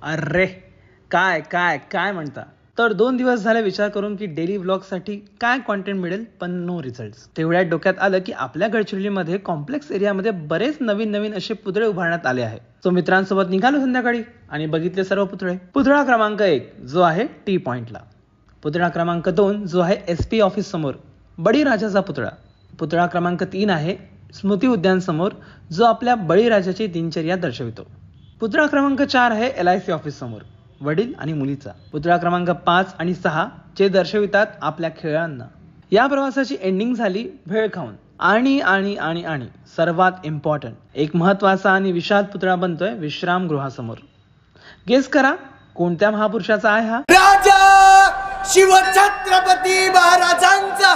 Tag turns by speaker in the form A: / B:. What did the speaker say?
A: अरे काय काय काय म्हणता. तर 2 दिवस झाले विचार करून की डेली व्लॉगसाठी काय कॉन्टेंट मिळेल, पण नो रिझल्ट्स. तेवढ्यात डोक्यात आलं की आपल्या गडचिरोलीमध्ये कॉम्प्लेक्स एरियामध्ये बरेच नवीन नवीन असे पुतळे उभारण्यात आले आहेत. तो मित्रांसोबत निघालो संध्याकाळी आणि बघितले सर्व पुतळे. पुतळा क्रमांक 1 जो आहे टी पॉइंटला, पुतळा क्रमांक 2 जो आहे SP ऑफिस समोर बळीराजाचा पुतळा, पुतळा क्रमांक 3 आहे स्मृती उद्यान समोर जो आपल्या बळीराजाची दिनचर्या दर्शवितो, पुतळा क्रमांक 4 आहे LIC ऑफिस समोर वडील आणि मुलीचा, पुतळा क्रमांक 5 आणि 6 जे दर्शवितात आपल्या खेळांना. या प्रवासाची एंडिंग झाली भेळ खाऊन आणि आणि आणि आणि सर्वात इम्पॉर्टंट एक महत्वाचा आणि विशाल पुतळा बनतोय विश्रामगृहासमोर. गेस करा कोणत्या महापुरुषाचा आहे हा?
B: राजा शिवछत्रपती महाराजांचा.